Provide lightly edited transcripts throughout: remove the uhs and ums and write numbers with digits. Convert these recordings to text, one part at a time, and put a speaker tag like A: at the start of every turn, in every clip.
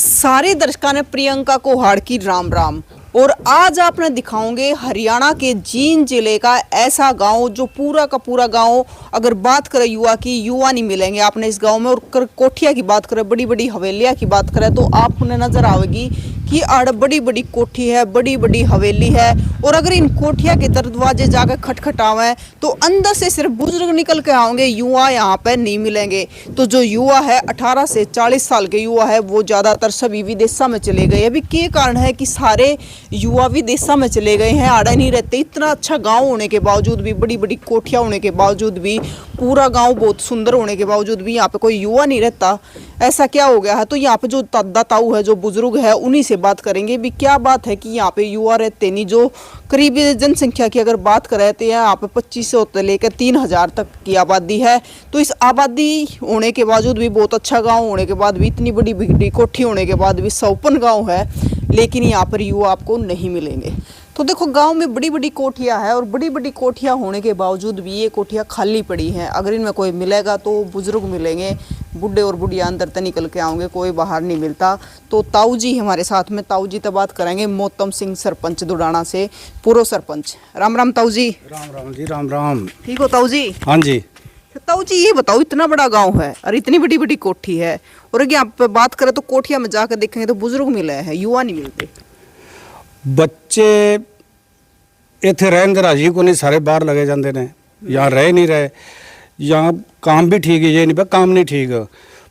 A: सारे दर्शकों ने प्रियंका को हाड़ की राम राम। और आज आपने दिखाऊंगे हरियाणा के जींद जिले का ऐसा गांव जो पूरा का पूरा गांव, अगर बात करें युवा की, युवा नहीं मिलेंगे आपने इस गांव में। और कोठिया की बात करें, बड़ी बड़ी हवेलियां की बात करें तो आपने नजर आएगी कि आड़ बड़ी बड़ी कोठी है, बड़ी बड़ी हवेली है। और अगर इन कोठिया के दरवाजे जाकर खटखटावे तो अंदर से सिर्फ बुजुर्ग निकल के आओगे, युवा यहाँ पे नहीं मिलेंगे। तो जो युवा है 18 से 40 साल के युवा है वो ज्यादातर सभी विदेशा में चले गए। अभी के कारण है कि सारे युवा विदेशा में चले गए हैं, आड़े नहीं रहते। इतना अच्छा गांव होने के बावजूद भी, बड़ी बड़ी कोठिया होने के बावजूद भी, पूरा गांव बहुत सुंदर होने के बावजूद भी यहाँ पे कोई युवा नहीं रहता। ऐसा क्या हो गया है? तो यहाँ पे जो दादा ताऊ है, जो बुजुर्ग है, उन्हीं से बात करेंगे भी क्या बात है कि यहाँ पे युवा रहते नहीं। जो करीब जनसंख्या की अगर बात करें तो यहाँ पे 2500 से लेकर 3000 तक की आबादी है। तो इस आबादी होने के बावजूद भी, बहुत अच्छा गाँव होने के बाद भी, इतनी बड़ी बड़ी कोठी होने के बाद भी, सौपन गाँव है, लेकिन यहाँ पर युवा आपको नहीं मिलेंगे। तो देखो गांव में बड़ी बड़ी कोठियां है और बड़ी बड़ी कोठियां होने के बावजूद भी ये कोठियां खाली पड़ी हैं। अगर इनमें कोई मिलेगा तो बुजुर्ग मिलेंगे, बुढ़े और बुढ़िया अंदर तक निकल के आओगे, कोई बाहर नहीं मिलता। तो ताऊ जी हमारे साथ में, ताऊ जी तो बात करेंगे मोहतम सिंह सरपंच दुडाना से, पूर्व सरपंच। राम राम ताऊ जी।
B: राम राम जी, राम राम।
A: ठीक हो ताऊ जी?
B: हाँ जी।
A: ताऊ जी ये बताओ, इतना बड़ा गांव है और इतनी बड़ी बड़ी कोठी है, और अगर आप बात करें तो कोठिया में जाकर देखेंगे तो बुजुर्ग मिले हैं, युवा नहीं मिलते।
B: बच्चे इतने रहन दे राजी को नहीं, सारे बाहर लगे जाते ने, यहाँ रह नहीं रहे। यहाँ काम भी ठीक है, ये नहीं काम नहीं ठीक है।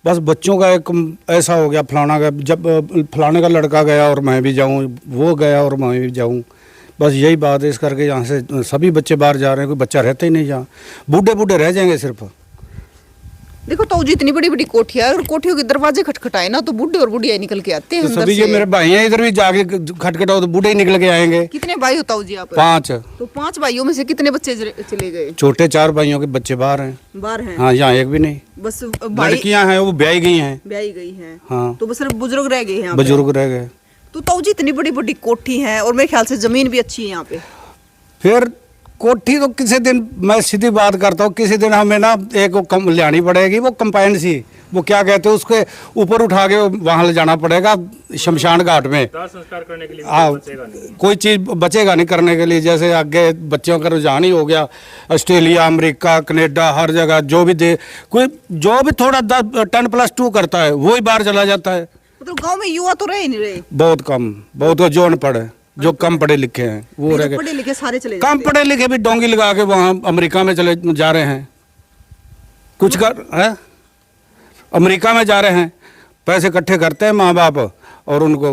B: बस बच्चों का एक ऐसा हो गया, फलाना का, जब फलाने का लड़का गया और मैं भी जाऊँ, वो गया और मैं भी जाऊँ, बस यही बात है। इस करके यहाँ से सभी बच्चे बाहर जा रहे हैं, कोई बच्चा रहता ही नहीं यहाँ। बूढ़े बूढ़े रह जाएंगे सिर्फ।
A: देखो ताऊ जी इतनी बड़ी बड़ी कोठियां है और कोठियों के दरवाजे खटखटाए ना तो बूढ़े और बुढ़िया निकल के आते हैं
B: तो
A: अंदर
B: सभी
A: से।
B: ये मेरे भाई हैं, इधर भी जाके खटखटाओ तो बूढ़े ही निकल के आएंगे।
A: कितने भाई हो ताऊ जी आप?
B: 5।
A: तो 5 भाइयों में से कितने बच्चे चले गए?
B: छोटे 4 भाइयों के बच्चे बाहर हैं।
A: बाहर हैं?
B: हाँ, यहाँ एक भी नहीं।
A: बस भाई
B: लड़कियां हैं वो ब्याही गई हैं।
A: ब्याही गई हैं।
B: हाँ,
A: तो बस सिर्फ बुजुर्ग रह गए हैं,
B: बुजुर्ग रह गए।
A: तो ताऊ जी इतनी बड़ी बड़ी कोठी है और मेरे ख्याल से जमीन भी अच्छी है यहाँ पे।
B: फिर कोठी तो किसी दिन, मैं सीधी बात करता हूँ, किसी दिन हमें ना एक कम लानी पड़ेगी, वो कंपाउंड सी, वो क्या कहते हैं, उसके ऊपर उठा के वहाँ ले जाना पड़ेगा शमशान घाट में।
C: संस्कार करने के लिए
B: कोई चीज़ बचेगा नहीं करने के लिए। जैसे आगे बच्चों का रुझान ही हो गया, ऑस्ट्रेलिया, अमेरिका, कनेडा, हर जगह जो भी दे, कोई जो भी थोड़ा 10+2 करता है वो ही बाहर चला जाता है।
A: मतलब गाँव में युवा तो रहे नहीं रहे,
B: बहुत कम, बहुत जो अनपढ़ है, जो कम पढ़े लिखे हैं वो रह गए।
A: पढ़े लिखे सारे चले
B: कम पढ़े लिखे भी डोंगी लगा के वहाँ अमेरिका में चले जा रहे हैं। कुछ कर है, अमेरिका में जा रहे हैं, पैसे इकट्ठे करते हैं माँ बाप और उनको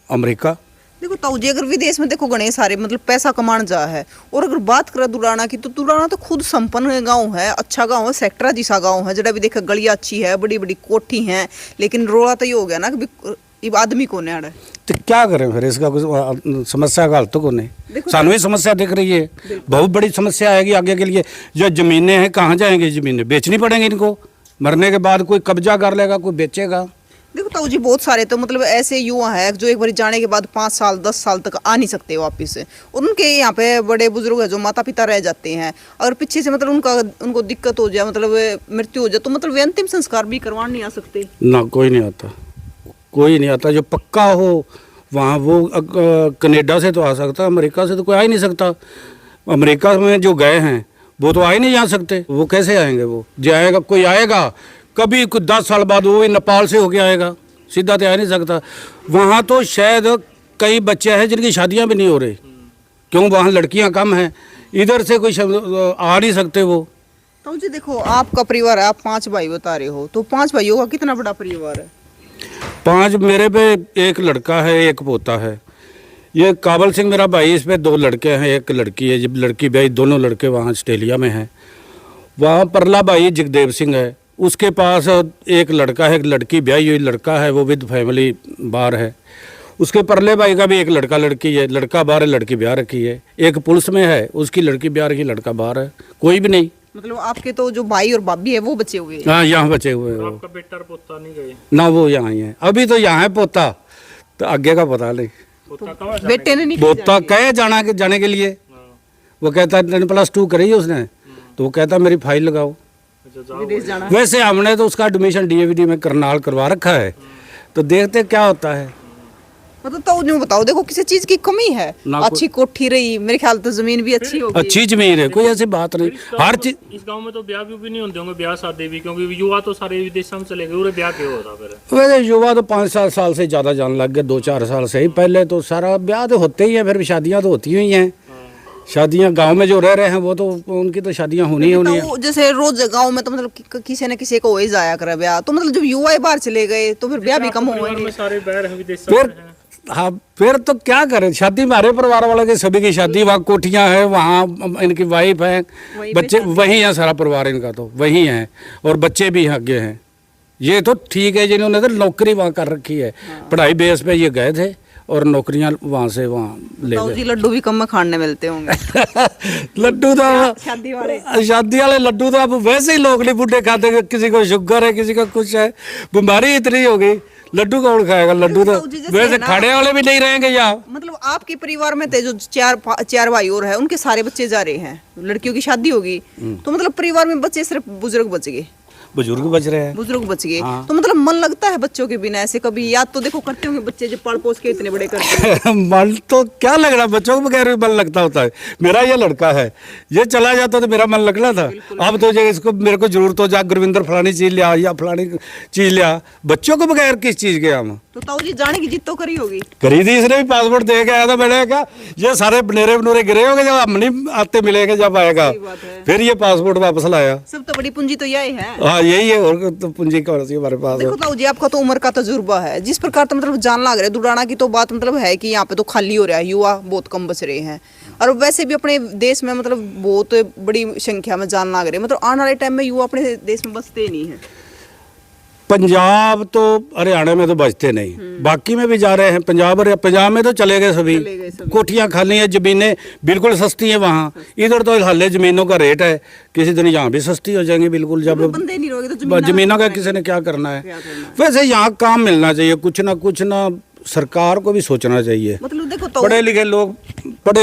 B: अमेरिका।
A: देखो ताऊ जी अगर विदेश में देखो गणेश सारे मतलब पैसा कमाने जा है। और अगर बात करें दुराना की तो दुराना तो खुद संपन्न गांव है, अच्छा गांव है, सेक्टर जैसा गांव है, जरा भी देखा गलियां अच्छी है, बड़ी बड़ी कोठी हैं। लेकिन रोड़ा तो ये हो गया ना कि आदमी को नहीं।
B: तो क्या करें फिर, इसका कुछ समस्या का हल तो को नहीं। सानू ही समस्या दिख रही है, बहुत बड़ी समस्या आएगी आगे के लिए। जो ज़मीनें हैं कहाँ जाएंगी? ज़मीनें बेचनी पड़ेंगी इनको, मरने के बाद कोई कब्जा कर लेगा, कोई बेचेगा।
A: देखो ताऊ जी बहुत सारे तो मतलब ऐसे युवा है जो एक बार जाने के बाद 5 साल 10 साल तक आ नहीं सकते वापस से। उनके यहाँ पे बड़े बुजुर्ग है जो माता पिता रह जाते हैं, अगर पीछे से मतलब उनको दिक्कत हो जाए, मतलब मृत्यु हो जाए, तो मतलब वे अंतिम संस्कार भी करवा नहीं आ सकते
B: ना। कोई नहीं आता, कोई नहीं आता। जो पक्का हो वहाँ, वो कनेडा से तो आ सकता, अमेरिका से तो कोई आ ही नहीं सकता। अमेरिका में जो गए हैं वो तो आ ही नहीं जा सकते, वो कैसे आएंगे? वो जाएगा, कोई आएगा कभी कुछ 10 साल बाद, वो भी नेपाल से होके आएगा, सीधा तो आ नहीं सकता। वहाँ तो शायद कई बच्चे हैं जिनकी शादियाँ भी नहीं हो रही, क्यों? वहाँ लड़कियाँ कम हैं, इधर से कोई आ नहीं सकते वो।
A: ताऊ जी देखो आपका परिवार है, आप 5 भाई बता रहे हो, तो 5 भाइयों का कितना बड़ा परिवार है?
B: 5 मेरे पे, एक लड़का है, एक पोता है। ये काबल सिंह मेरा भाई, इस पे 2 लड़के हैं, एक लड़की है। जब लड़की भाई, दोनों लड़के वहाँ ऑस्ट्रेलिया में हैं। वहाँ परला भाई जगदेव सिंह है, उसके पास एक लड़का है, एक लड़की ब्याही हुई, लड़का है वो विद फैमिली बाहर है। उसके परले भाई का भी एक लड़का लड़की है, लड़का बाहर है, लड़की ब्याह रखी है। एक पुलिस में है, उसकी लड़की ब्याह रखी, लड़का बाहर है, कोई भी नहीं।
A: मतलब आपके तो जो भाई और भाभी है वो बचे हुए हैं?
B: हाँ, यहाँ बचे हुए हैं।
C: आपका बेटा और पोता नहीं गए
B: ना, वो यहाँ ही है, अभी तो यहाँ है पोता, तो आगे का पता नहीं।
A: बेटे ने नहीं
B: पोता कहे जाने के लिए, वो कहता है 10+2 करी है उसने, तो वो कहता मेरी फाइल लगाओ।
A: विदेश जाना।
B: वैसे हमने तो उसका एडमिशन डीएवीडी में करनाल करवा रखा है, तो देखते क्या होता है।
A: मतलब तो यूं बताओ, देखो किसी चीज की कमी है,
B: ना
A: अच्छी कोठी रही, मेरे ख्याल तो जमीन भी अच्छी होगी।
B: अच्छी जमीन है, कोई ऐसी बात नहीं। हर चीज
C: इस गांव में तो ब्याह भी नहीं होते होंगे, ब्याह शादी भी, क्योंकि युवा तो सारे विदेशों में चले गए, उन्हें ब्याह क्यों होता फिर?
B: वैसे युवा तो 5-7 साल से ज़्यादा जान लग गए, 2-4 साल से ही। पहले तो सारा ब्याह तो होते ही हैं, फिर शादियाँ तो होती ही हैं। शादियाँ गांव में जो रह रहे हैं वो तो उनकी तो शादियाँ होनी ही होनी है।
A: तो जैसे रोज गांव में तो मतलब किसी न किसी को हो ही जाया करे ब्याह, तो मतलब जब युवा बाहर चले गए तो फिर ब्याह भी कम
C: परिवार
A: होंगे।
C: में सारे बैर हैं, विदेशों
B: फिर
C: में हैं।
B: हाँ, फिर तो क्या करें, शादी हमारे परिवार वालों की सभी की शादी, वहाँ कोठियाँ हैं, वहाँ इनकी वाइफ है,
A: वहीं पे
B: बच्चे
A: शादी
B: वही हैं, सारा परिवार इनका तो वही है, और बच्चे भी आगे हैं। ये तो ठीक है, जिन्होंने तो नौकरी वहाँ कर रखी है, पढ़ाई बेस पे ये गए थे और नौकरियाँ वहाँ से वहाँ ले
A: तो
B: गए।
A: जी लड्डू भी कम में खाने मिलते होंगे।
B: लड्डू तो
A: शादी वाले
B: शादी वाले लड्डू तो अब वैसे ही लोग नहीं बूढ़े खाते, किसी को शुगर है, किसी का कुछ है, बीमारी इतनी हो गई, लड्डू कौन खाएगा? लड्डू तो
A: जी जैसे
B: वैसे
A: है ना,
B: खाने वाले भी नहीं रहेंगे यहाँ।
A: मतलब आपके परिवार में थे जो चार भाई और है, उनके सारे बच्चे जा रहे हैं, लड़कियों की शादी होगी, तो मतलब परिवार में बच्चे सिर्फ बुजुर्ग बच गए,
B: बुजुर्ग बच रहे हैं।
A: बुजुर्ग बच गए।
B: हाँ।
A: तो मतलब मन लगता है बच्चों के बिना ऐसे कभी? याद तो देखो करते होंगे बच्चे जब पाल पोस के इतने बड़े करते हैं।
B: मन तो क्या लग रहा, बच्चों को बगैर भी मन लगता होता है। मेरा ये लड़का है, ये चला जाता तो मेरा मन लगना था। अब तो जो इसको मेरे को जरूरत हो, जा गुरविंदर फलानी चीज लिया या फलानी चीज लिया, बच्चों को बगैर किस चीज के हम?
A: तो ताऊ जी जाने की जिद तो करी होगी।
B: करी थी, इसने भी पासपोर्ट दे के आया था। मैंने कहा ये सारे बनेरे बनूरे गिरे होंगे, जब हम नहीं आते मिलेंगे, जब आएगा
A: बात है।
B: फिर ये पासपोर्ट वापस लाया।
A: सब तो बड़ी पूंजी तो यही है।
B: हाँ यही है, और तो पूंजी कौन सी हमारे पास है।
A: देखो ताऊ जी, आपका तो उम्र का तजुर्बा है, जिस प्रकार तो मतलब जान लग रहा है दुराना की, तो बात मतलब है कि यहाँ पे तो खाली हो रहा है, युवा बहुत कम बच रहे हैं, और वैसे भी अपने देश में मतलब बहुत बड़ी संख्या में जान लग रहे हैं, मतलब आने वाले टाइम में युवा अपने देश में बसते नहीं है।
B: पंजाब तो हरियाणा में तो बचते नहीं, बाकी में भी जा रहे हैं। पंजाब में तो चले गए सभी,
A: चले गए सभी।
B: कोठियाँ खाली हैं, जमीनें बिल्कुल सस्ती हैं वहाँ। इधर तो हाले जमीनों का रेट है, किसी दिन यहाँ भी सस्ती हो जाएंगी बिल्कुल। जब
A: बंदे नहीं रहोगे तो
B: जमीनों का किसी ने क्या करना है? वैसे यहाँ काम मिलना चाहिए, कुछ ना सरकार को भी सोचना चाहिए।
A: मतलब देखो तो
B: पढ़े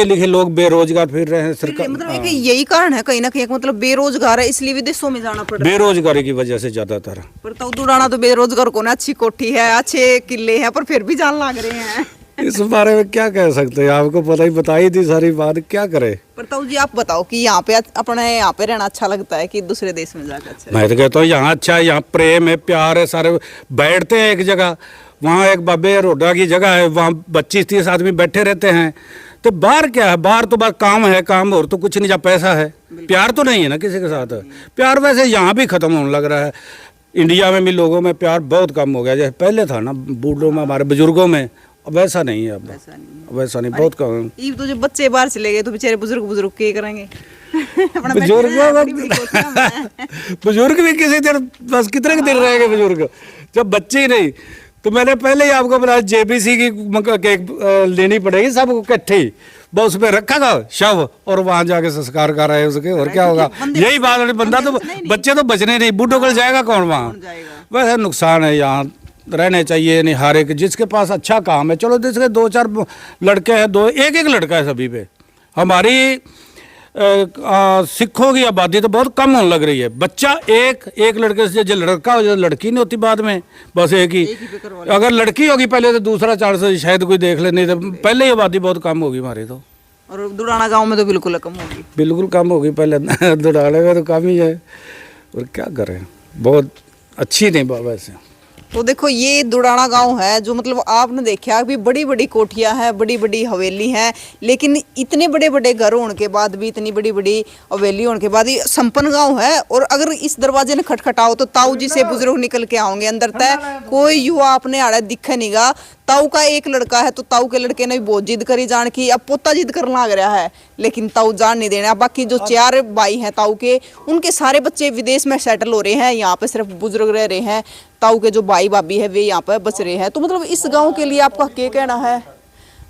B: लिखे लोग बेरोजगार फिर रहे हैं। सरकार
A: मतलब एक यही कारण है कहीं ना कहीं, मतलब बेरोजगार है इसलिए विदेशों में जाना पड़ रहा है।
B: बेरोजगारी की वजह से ज्यादातर।
A: पर तो दुराना तो बेरोजगार को ना, अच्छी कोठी है, अच्छे किले हैं, पर फिर भी जान लग रहे हैं।
B: इस बारे में क्या कह सकते हैं, आपको बताई थी सारी बात, क्या करे?
A: पर ताऊ जी आप बताओ कि यहाँ पे अपने यहाँ पे रहना अच्छा लगता है कि दूसरे देश में जाकर अच्छा?
B: मैं तो कहता हूँ यहाँ अच्छा है, यहाँ प्रेम है, प्यार है, सारे बैठते हैं एक जगह। वहाँ एक बाबे रोडा की जगह है, वहाँ 25-30 आदमी बैठे रहते हैं। तो बाहर क्या है? बाहर तो बस काम है, काम, और तो कुछ नहीं। जब पैसा है, प्यार तो नहीं है ना किसी के साथ। प्यार वैसे यहाँ भी खत्म होने लग रहा है। इंडिया में भी लोगों में प्यार बहुत कम हो गया, जैसे पहले था ना बूढ़ों में, हमारे बुजुर्गों में। अब वैसा नहीं है, अब वैसा नहीं, बहुत कम।
A: ये तो जो बच्चे बाहर चले गए तो बेचारे बुजुर्ग के करेंगे? अपना
B: बुजुर्ग भी किसी दिन, बस कितने के दिन रहेंगे बुजुर्ग, जब बच्चे ही नहीं। तो मैंने पहले ही आपको बताया, जेबीसी की केक लेनी पड़ेगी सबको इकट्ठे ही, बस उस पर रखा था शव, और वहां जाके संस्कार कर रहे हैं उसके, और क्या होगा? यही बात है। बंदा तो, बच्चे तो बचने नहीं, बूढ़ों को जाएगा कौन वहाँ? वैसे नुकसान है, यहाँ रहने चाहिए नहीं। हर एक जिसके पास अच्छा काम है, चलो जिसके 2-4 लड़के हैं, एक लड़का है सभी पे। हमारी सिखों की आबादी तो बहुत कम होने लग रही है। बच्चा एक लड़के से, जो लड़का हो, जो लड़की नहीं होती बाद में, बस एक ही। अगर लड़की होगी पहले तो दूसरा चांस शायद कोई देख ले, नहीं तो पहले ही आबादी बहुत कम होगी हमारी तो।
A: और दुराना गांव में तो बिल्कुल कम होगी,
B: बिल्कुल कम होगी। पहले दुराने में तो कम ही है, और क्या करें, बहुत अच्छी नहीं वैसे।
A: तो देखो ये दुराना गांव है, जो मतलब आपने देखा अभी बड़ी बड़ी कोठियां हैं, बड़ी बड़ी हवेली हैं, लेकिन इतने बड़े बड़े घर होने के बाद भी, इतनी बड़ी बड़ी हवेली होने के बाद ये संपन्न गांव है। और अगर इस दरवाजे ने खटखटाओ तो ताऊ जी से बुजुर्ग निकल के आओगे अंदर तक, कोई युवा अपने आड़े दिखे नहीं गा। ताऊ का एक लड़का है, तो ताऊ के लड़के ने भी बहुत जिद करी जान की, अब पोता जिद करने लग रहा है, लेकिन ताऊ जान नहीं देना। बाकी जो 4 भाई हैं ताऊ के, उनके सारे बच्चे विदेश में सेटल हो रहे हैं, यहाँ पे सिर्फ बुजुर्ग रह रहे हैं। ताऊ के जो भाई भाभी है वे यहाँ पे बच रहे हैं। तो मतलब इस गांव के लिए आपका क्या कहना है?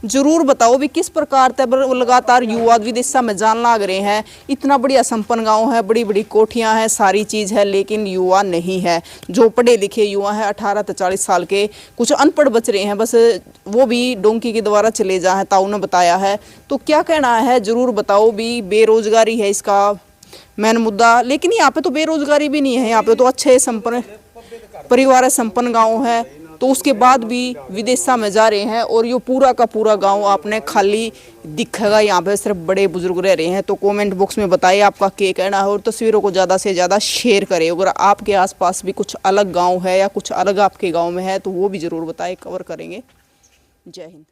A: जरूर बताओ भी किस प्रकार तब लगातार युवा विदेशा में जान लग रहे हैं। इतना बढ़िया संपन्न गांव है, बड़ी बड़ी कोठियां हैं, सारी चीज़ है, लेकिन युवा नहीं है। जो पढ़े लिखे युवा हैं 18 से 40 साल के, कुछ अनपढ़ बच रहे हैं, बस वो भी डोंकी के द्वारा चले जा है, ताऊ ने बताया है। तो क्या कहना है जरूर बताओ भी। बेरोजगारी है इसका मेन मुद्दा, लेकिन यहाँ पे तो बेरोजगारी भी नहीं है, यहाँ पे तो अच्छे संपन्न परिवार है, संपन्न गाँव है। तो उसके बाद भी विदेशा में जा रहे हैं और ये पूरा का पूरा गांव आपने खाली दिखेगा। यहाँ पे सिर्फ बड़े बुजुर्ग रह रहे हैं। तो कमेंट बॉक्स में बताइए आपका क्या कहना है और तस्वीरों को ज़्यादा से ज़्यादा शेयर करें। अगर आपके आसपास भी कुछ अलग गांव है या कुछ अलग आपके गांव में है तो वो भी ज़रूर बताएं, कवर करेंगे। जय हिंद।